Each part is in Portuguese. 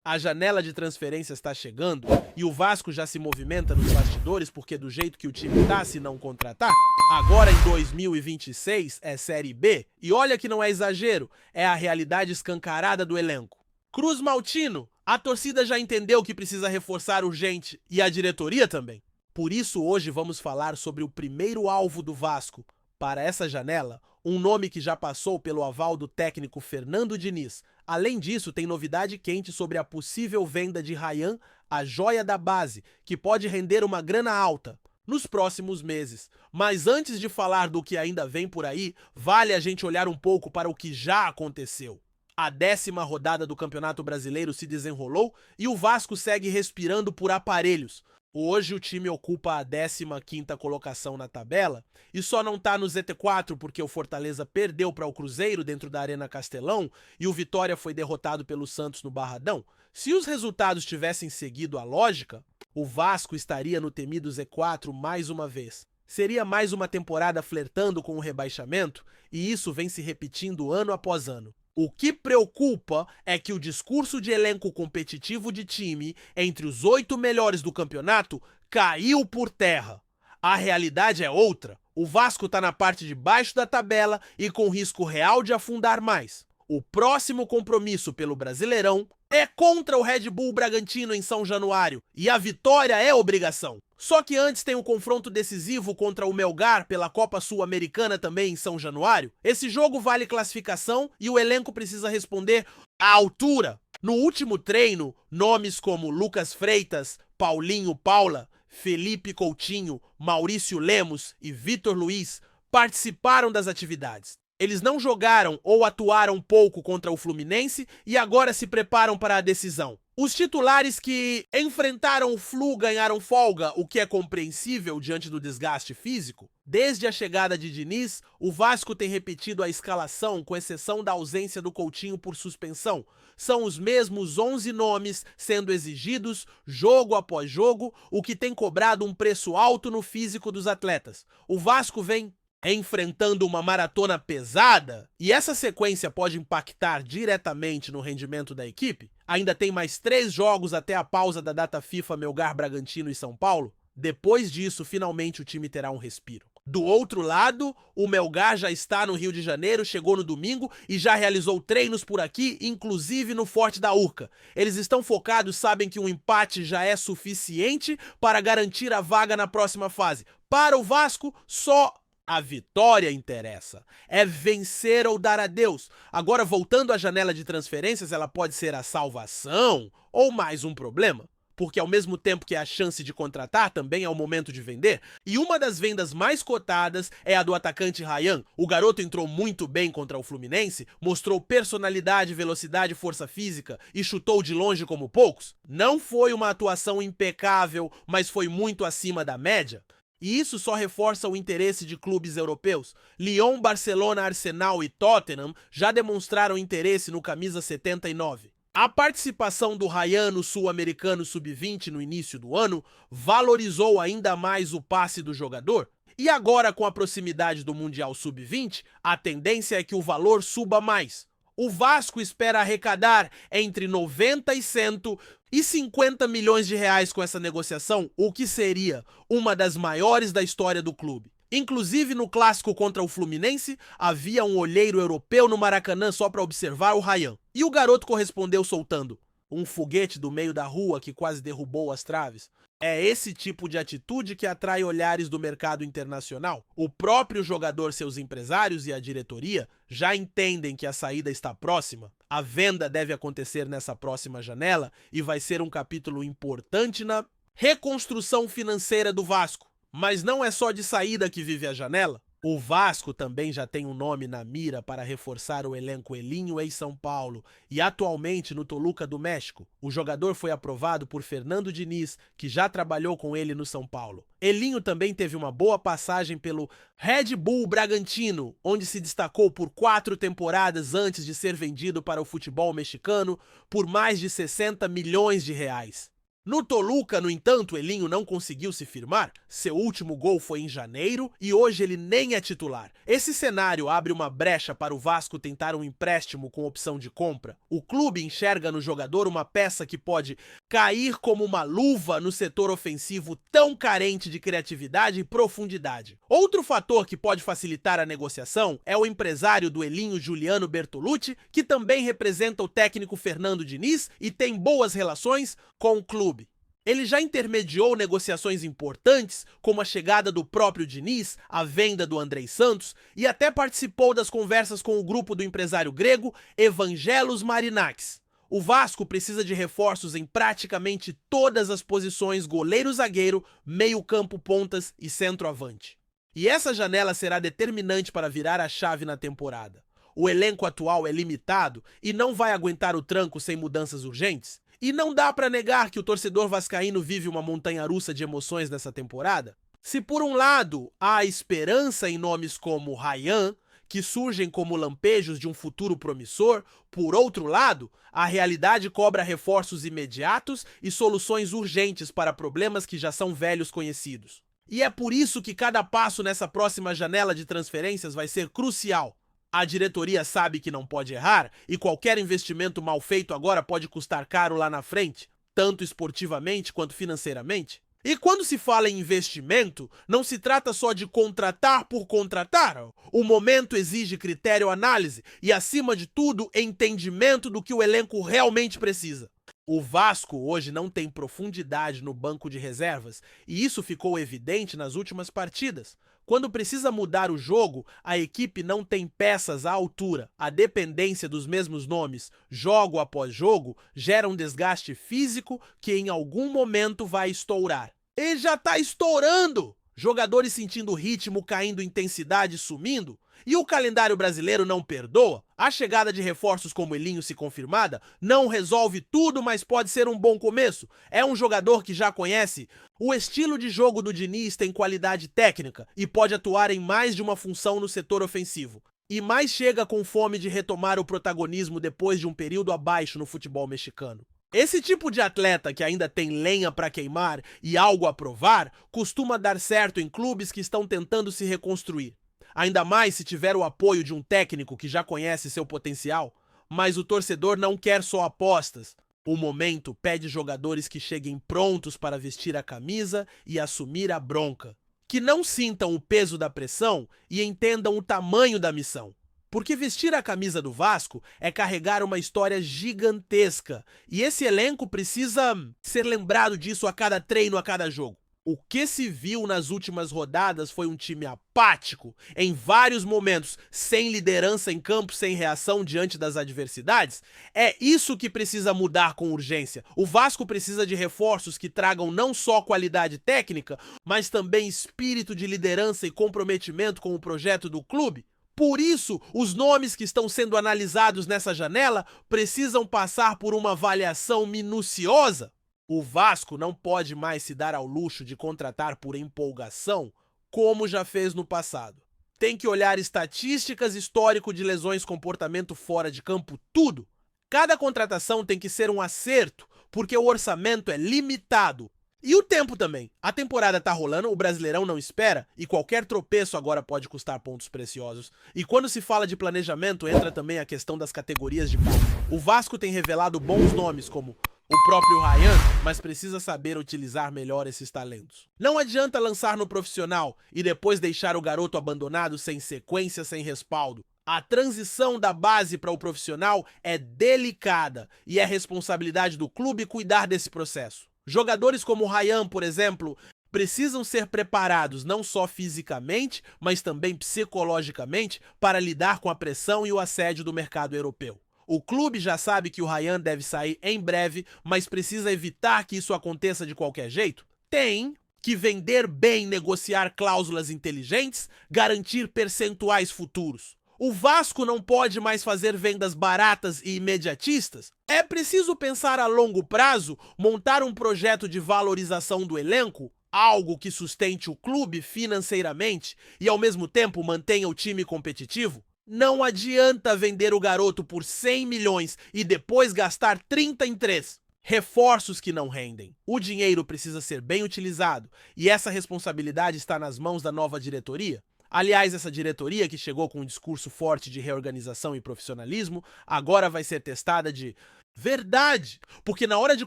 A janela de transferências está chegando e o Vasco já se movimenta nos bastidores porque do jeito que o time tá, se não contratar, agora em 2026 é Série B e olha que não é exagero, é a realidade escancarada do elenco. Cruz Maltino, a torcida já entendeu que precisa reforçar urgente e a diretoria também. Por isso hoje vamos falar sobre o primeiro alvo do Vasco para essa janela, um nome que já passou pelo aval do técnico Fernando Diniz. Além disso, tem novidade quente sobre a possível venda de Ryan, a joia da base, que pode render uma grana alta nos próximos meses. Mas antes de falar do que ainda vem por aí, vale a gente olhar um pouco para o que já aconteceu. A 10ª rodada do Campeonato Brasileiro se desenrolou e o Vasco segue respirando por aparelhos. Hoje o time ocupa a 15ª colocação na tabela e só não tá no ZT4 porque o Fortaleza perdeu para o Cruzeiro dentro da Arena Castelão e o Vitória foi derrotado pelo Santos no Barradão. Se os resultados tivessem seguido a lógica, o Vasco estaria no temido Z4 mais uma vez. Seria mais uma temporada flertando com o rebaixamento e isso vem se repetindo ano após ano. O que preocupa é que o discurso de elenco competitivo de time entre os 8 melhores do campeonato caiu por terra. A realidade é outra. O Vasco está na parte de baixo da tabela e com risco real de afundar mais. O próximo compromisso pelo Brasileirão é contra o Red Bull Bragantino em São Januário e a vitória é obrigação. Só que antes tem um confronto decisivo contra o Melgar pela Copa Sul-Americana também em São Januário. Esse jogo vale classificação e o elenco precisa responder à altura. No último treino, nomes como Lucas Freitas, Paulinho Paula, Felipe Coutinho, Maurício Lemos e Vitor Luiz participaram das atividades. Eles não jogaram ou atuaram pouco contra o Fluminense e agora se preparam para a decisão. Os titulares que enfrentaram o Flu ganharam folga, o que é compreensível diante do desgaste físico. Desde a chegada de Diniz, o Vasco tem repetido a escalação, com exceção da ausência do Coutinho por suspensão. São os mesmos 11 nomes sendo exigidos jogo após jogo, o que tem cobrado um preço alto no físico dos atletas. O Vasco vem enfrentando uma maratona pesada, e essa sequência pode impactar diretamente no rendimento da equipe. Ainda tem mais 3 jogos até a pausa da data FIFA Melgar, Bragantino e São Paulo. Depois disso, finalmente o time terá um respiro. Do outro lado, o Melgar já está no Rio de Janeiro, chegou no domingo e já realizou treinos por aqui, inclusive no Forte da Urca. Eles estão focados, sabem que um empate já é suficiente para garantir a vaga na próxima fase. Para o Vasco, só a vitória interessa. É vencer ou dar adeus. Agora, voltando à janela de transferências, ela pode ser a salvação ou mais um problema. Porque ao mesmo tempo que é a chance de contratar, também é o momento de vender. E uma das vendas mais cotadas é a do atacante Ryan. O garoto entrou muito bem contra o Fluminense, mostrou personalidade, velocidade, força física e chutou de longe como poucos. Não foi uma atuação impecável, mas foi muito acima da média. E isso só reforça o interesse de clubes europeus. Lyon, Barcelona, Arsenal e Tottenham já demonstraram interesse no camisa 79. A participação do Ryan no Sul-Americano Sub-20 no início do ano valorizou ainda mais o passe do jogador. E agora, com a proximidade do Mundial Sub-20, a tendência é que o valor suba mais. O Vasco espera arrecadar entre 90 e 150 milhões de reais com essa negociação, o que seria uma das maiores da história do clube. Inclusive, no clássico contra o Fluminense, havia um olheiro europeu no Maracanã só para observar o Ryan. E o garoto correspondeu soltando um foguete do meio da rua que quase derrubou as traves. É esse tipo de atitude que atrai olhares do mercado internacional. O próprio jogador, seus empresários e a diretoria já entendem que a saída está próxima. A venda deve acontecer nessa próxima janela e vai ser um capítulo importante na reconstrução financeira do Vasco. Mas não é só de saída que vive a janela. O Vasco também já tem um nome na mira para reforçar o elenco Elinho ex-São Paulo e atualmente no Toluca do México. O jogador foi aprovado por Fernando Diniz, que já trabalhou com ele no São Paulo. Elinho também teve uma boa passagem pelo Red Bull Bragantino, onde se destacou por 4 temporadas antes de ser vendido para o futebol mexicano por mais de 60 milhões de reais. No Toluca, no entanto, Elinho não conseguiu se firmar. Seu último gol foi em janeiro e hoje ele nem é titular. Esse cenário abre uma brecha para o Vasco tentar um empréstimo com opção de compra. O clube enxerga no jogador uma peça que pode cair como uma luva no setor ofensivo tão carente de criatividade e profundidade. Outro fator que pode facilitar a negociação é o empresário do Elinho, Juliano Bertolucci, que também representa o técnico Fernando Diniz e tem boas relações com o clube. Ele já intermediou negociações importantes, como a chegada do próprio Diniz, a venda do Andrei Santos, e até participou das conversas com o grupo do empresário grego Evangelos Marinakis. O Vasco precisa de reforços em praticamente todas as posições goleiro-zagueiro, meio-campo, pontas e centroavante. E essa janela será determinante para virar a chave na temporada. O elenco atual é limitado e não vai aguentar o tranco sem mudanças urgentes. E não dá para negar que o torcedor vascaíno vive uma montanha-russa de emoções nessa temporada. Se por um lado há esperança em nomes como Ryan, que surgem como lampejos de um futuro promissor, por outro lado, a realidade cobra reforços imediatos e soluções urgentes para problemas que já são velhos conhecidos. E é por isso que cada passo nessa próxima janela de transferências vai ser crucial. A diretoria sabe que não pode errar e qualquer investimento mal feito agora pode custar caro lá na frente, tanto esportivamente quanto financeiramente. E quando se fala em investimento, não se trata só de contratar por contratar. O momento exige critério, análise e, acima de tudo, entendimento do que o elenco realmente precisa. O Vasco hoje não tem profundidade no banco de reservas e isso ficou evidente nas últimas partidas. Quando precisa mudar o jogo, a equipe não tem peças à altura. A dependência dos mesmos nomes, jogo após jogo, gera um desgaste físico que em algum momento vai estourar. E já tá estourando! Jogadores sentindo ritmo, caindo intensidade, sumindo. E o calendário brasileiro não perdoa. A chegada de reforços como Elinho, se confirmada, não resolve tudo, mas pode ser um bom começo. É um jogador que já conhece o estilo de jogo do Diniz, tem qualidade técnica e pode atuar em mais de uma função no setor ofensivo. E mais chega com fome de retomar o protagonismo depois de um período abaixo no futebol mexicano. Esse tipo de atleta que ainda tem lenha para queimar e algo a provar, costuma dar certo em clubes que estão tentando se reconstruir. Ainda mais se tiver o apoio de um técnico que já conhece seu potencial, mas o torcedor não quer só apostas. O momento pede jogadores que cheguem prontos para vestir a camisa e assumir a bronca. Que não sintam o peso da pressão e entendam o tamanho da missão. Porque vestir a camisa do Vasco é carregar uma história gigantesca. E esse elenco precisa ser lembrado disso a cada treino, a cada jogo. O que se viu nas últimas rodadas foi um time apático, em vários momentos, sem liderança em campo, sem reação diante das adversidades. É isso que precisa mudar com urgência. O Vasco precisa de reforços que tragam não só qualidade técnica, mas também espírito de liderança e comprometimento com o projeto do clube. Por isso, os nomes que estão sendo analisados nessa janela precisam passar por uma avaliação minuciosa. O Vasco não pode mais se dar ao luxo de contratar por empolgação, como já fez no passado. Tem que olhar estatísticas, histórico de lesões, comportamento fora de campo, tudo. Cada contratação tem que ser um acerto, porque o orçamento é limitado. E o tempo também. A temporada tá rolando, o Brasileirão não espera e qualquer tropeço agora pode custar pontos preciosos. E quando se fala de planejamento, entra também a questão das categorias de base. O Vasco tem revelado bons nomes como o próprio Ryan, mas precisa saber utilizar melhor esses talentos. Não adianta lançar no profissional e depois deixar o garoto abandonado sem sequência, sem respaldo. A transição da base para o profissional é delicada e é responsabilidade do clube cuidar desse processo. Jogadores como o Ryan, por exemplo, precisam ser preparados não só fisicamente, mas também psicologicamente para lidar com a pressão e o assédio do mercado europeu. O clube já sabe que o Ryan deve sair em breve, mas precisa evitar que isso aconteça de qualquer jeito? Tem que vender bem, negociar cláusulas inteligentes, garantir percentuais futuros. O Vasco não pode mais fazer vendas baratas e imediatistas. É preciso pensar a longo prazo, montar um projeto de valorização do elenco, algo que sustente o clube financeiramente e ao mesmo tempo mantenha o time competitivo. Não adianta vender o garoto por 100 milhões e depois gastar 30 em 3. Reforços que não rendem. O dinheiro precisa ser bem utilizado e essa responsabilidade está nas mãos da nova diretoria. Aliás, essa diretoria que chegou com um discurso forte de reorganização e profissionalismo, agora vai ser testada de verdade, porque na hora de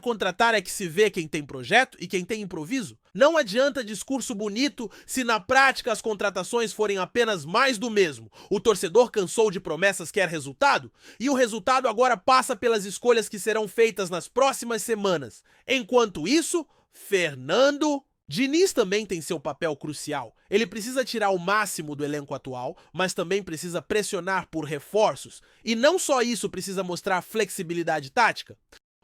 contratar é que se vê quem tem projeto e quem tem improviso. Não adianta discurso bonito se na prática as contratações forem apenas mais do mesmo. O torcedor cansou de promessas, quer resultado, e o resultado agora passa pelas escolhas que serão feitas nas próximas semanas. Enquanto isso, Fernando Diniz também tem seu papel crucial. Ele precisa tirar o máximo do elenco atual, mas também precisa pressionar por reforços. E não só isso precisa mostrar flexibilidade tática.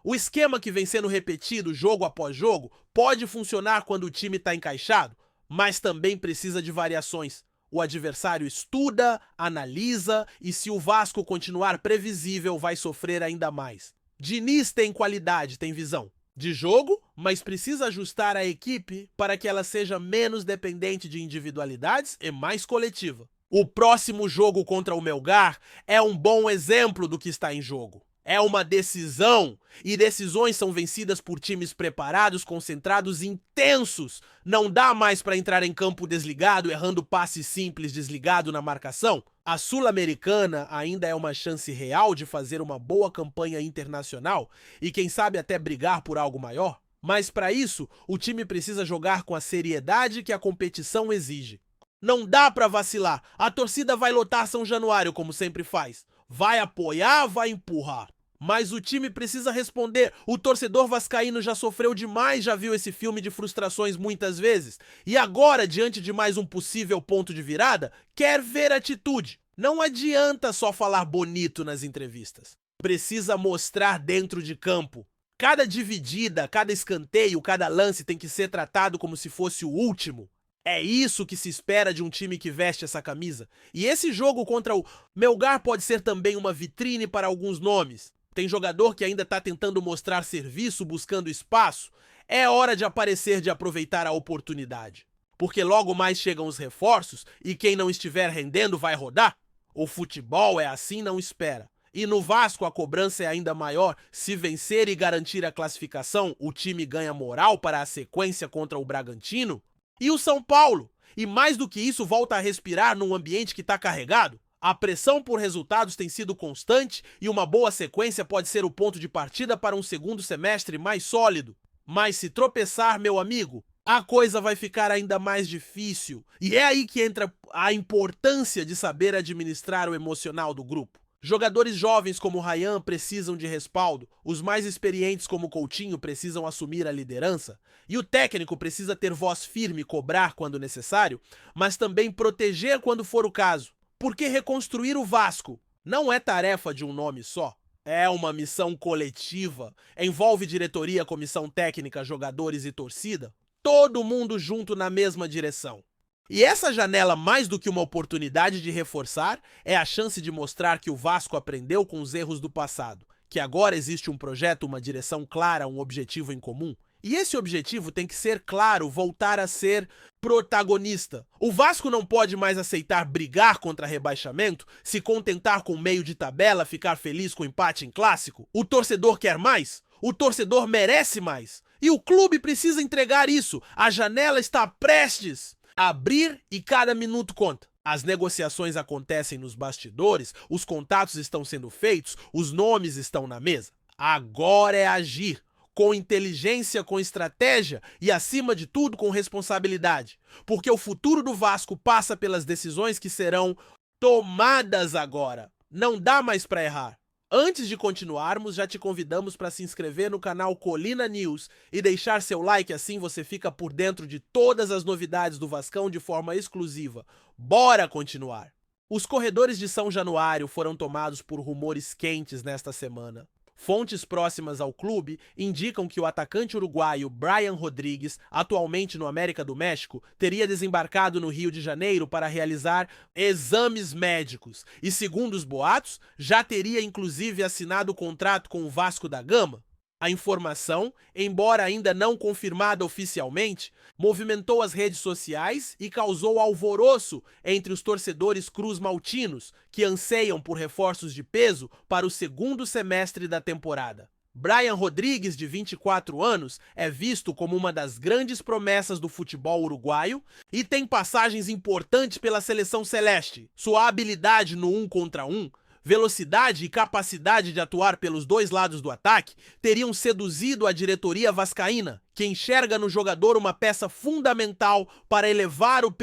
O esquema que vem sendo repetido jogo após jogo pode funcionar quando o time está encaixado, mas também precisa de variações. O adversário estuda, analisa e se o Vasco continuar previsível vai sofrer ainda mais. Diniz tem qualidade, tem visão de jogo, mas precisa ajustar a equipe para que ela seja menos dependente de individualidades e mais coletiva. O próximo jogo contra o Melgar é um bom exemplo do que está em jogo. É uma decisão, e decisões são vencidas por times preparados, concentrados, intensos. Não dá mais para entrar em campo desligado, errando passe simples, desligado na marcação. A Sul-Americana ainda é uma chance real de fazer uma boa campanha internacional e quem sabe até brigar por algo maior. Mas para isso, o time precisa jogar com a seriedade que a competição exige. Não dá para vacilar. A torcida vai lotar São Januário, como sempre faz. Vai apoiar, vai empurrar. Mas o time precisa responder. O torcedor vascaíno já sofreu demais, já viu esse filme de frustrações muitas vezes. E agora, diante de mais um possível ponto de virada, quer ver atitude. Não adianta só falar bonito nas entrevistas. Precisa mostrar dentro de campo. Cada dividida, cada escanteio, cada lance tem que ser tratado como se fosse o último. É isso que se espera de um time que veste essa camisa. E esse jogo contra o Melgar pode ser também uma vitrine para alguns nomes. Tem jogador que ainda está tentando mostrar serviço, buscando espaço. É hora de aparecer, de aproveitar a oportunidade. Porque logo mais chegam os reforços e quem não estiver rendendo vai rodar. O futebol é assim, não espera. E no Vasco a cobrança é ainda maior. Se vencer e garantir a classificação, o time ganha moral para a sequência contra o Bragantino. E o São Paulo? E mais do que isso, volta a respirar num ambiente que está carregado? A pressão por resultados tem sido constante e uma boa sequência pode ser o ponto de partida para um segundo semestre mais sólido. Mas se tropeçar, meu amigo, a coisa vai ficar ainda mais difícil. E é aí que entra a importância de saber administrar o emocional do grupo. Jogadores jovens como o Ryan precisam de respaldo, os mais experientes como o Coutinho precisam assumir a liderança, e o técnico precisa ter voz firme, cobrar quando necessário, mas também proteger quando for o caso. Porque reconstruir o Vasco não é tarefa de um nome só, é uma missão coletiva, envolve diretoria, comissão técnica, jogadores e torcida, todo mundo junto na mesma direção. E essa janela, mais do que uma oportunidade de reforçar, é a chance de mostrar que o Vasco aprendeu com os erros do passado, que agora existe um projeto, uma direção clara, um objetivo em comum. E esse objetivo tem que ser claro, voltar a ser protagonista. O Vasco não pode mais aceitar brigar contra rebaixamento, se contentar com meio de tabela, ficar feliz com empate em clássico. O torcedor quer mais? O torcedor merece mais. E o clube precisa entregar isso. A janela está prestes a abrir e cada minuto conta. As negociações acontecem nos bastidores, os contatos estão sendo feitos, os nomes estão na mesa. Agora é agir. Com inteligência, com estratégia e, acima de tudo, com responsabilidade. Porque o futuro do Vasco passa pelas decisões que serão tomadas agora. Não dá mais para errar. Antes de continuarmos, já te convidamos para se inscrever no canal Colina News e deixar seu like, assim você fica por dentro de todas as novidades do Vascão de forma exclusiva. Bora continuar! Os corredores de São Januário foram tomados por rumores quentes nesta semana. Fontes próximas ao clube indicam que o atacante uruguaio Brian Rodrigues, atualmente no América do México, teria desembarcado no Rio de Janeiro para realizar exames médicos e, segundo os boatos, já teria inclusive assinado o contrato com o Vasco da Gama. A informação, embora ainda não confirmada oficialmente, movimentou as redes sociais e causou alvoroço entre os torcedores cruz-maltinos, que anseiam por reforços de peso para o segundo semestre da temporada. Brian Rodrigues, de 24 anos, é visto como uma das grandes promessas do futebol uruguaio e tem passagens importantes pela seleção celeste. Sua habilidade no 1 contra 1, velocidade e capacidade de atuar pelos dois lados do ataque teriam seduzido a diretoria vascaína, que enxerga no jogador uma peça fundamental para elevar o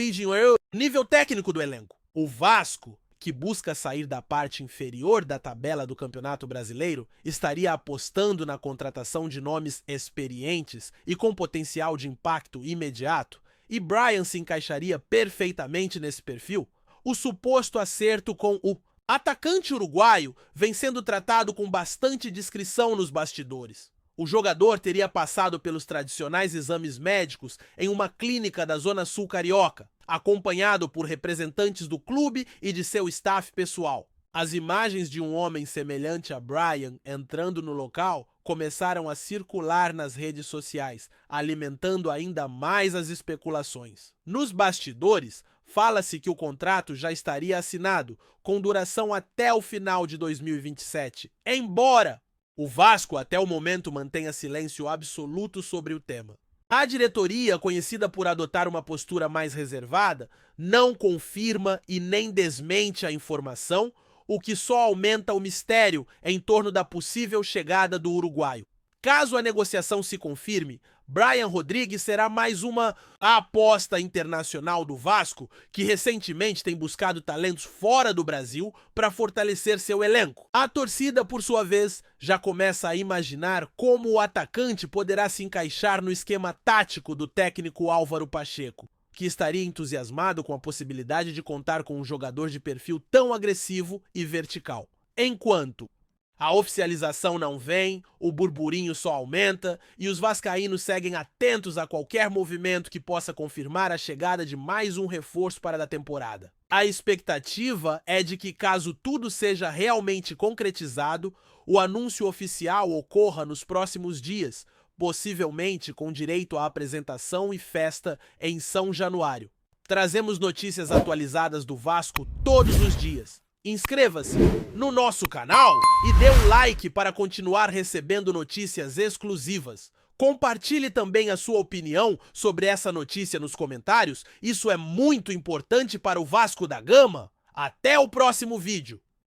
nível técnico do elenco. O Vasco, que busca sair da parte inferior da tabela do Campeonato Brasileiro, estaria apostando na contratação de nomes experientes e com potencial de impacto imediato, e Brian se encaixaria perfeitamente nesse perfil. O suposto acerto com o atacante uruguaio vem sendo tratado com bastante discrição nos bastidores. O jogador teria passado pelos tradicionais exames médicos em uma clínica da Zona Sul Carioca, acompanhado por representantes do clube e de seu staff pessoal. As imagens de um homem semelhante a Brian entrando no local começaram a circular nas redes sociais, alimentando ainda mais as especulações. Nos bastidores, fala-se que o contrato já estaria assinado, com duração até o final de 2027, embora o Vasco até o momento mantenha silêncio absoluto sobre o tema. A diretoria, conhecida por adotar uma postura mais reservada, não confirma e nem desmente a informação, o que só aumenta o mistério em torno da possível chegada do uruguaio. Caso a negociação se confirme, Brian Rodrigues será mais uma aposta internacional do Vasco, que recentemente tem buscado talentos fora do Brasil para fortalecer seu elenco. A torcida, por sua vez, já começa a imaginar como o atacante poderá se encaixar no esquema tático do técnico Álvaro Pacheco, que estaria entusiasmado com a possibilidade de contar com um jogador de perfil tão agressivo e vertical. Enquanto a oficialização não vem, o burburinho só aumenta e os vascaínos seguem atentos a qualquer movimento que possa confirmar a chegada de mais um reforço para a temporada. A expectativa é de que, caso tudo seja realmente concretizado, o anúncio oficial ocorra nos próximos dias, possivelmente com direito à apresentação e festa em São Januário. Trazemos notícias atualizadas do Vasco todos os dias. Inscreva-se no nosso canal e dê um like para continuar recebendo notícias exclusivas. Compartilhe também a sua opinião sobre essa notícia nos comentários, isso é muito importante para o Vasco da Gama. Até o próximo vídeo!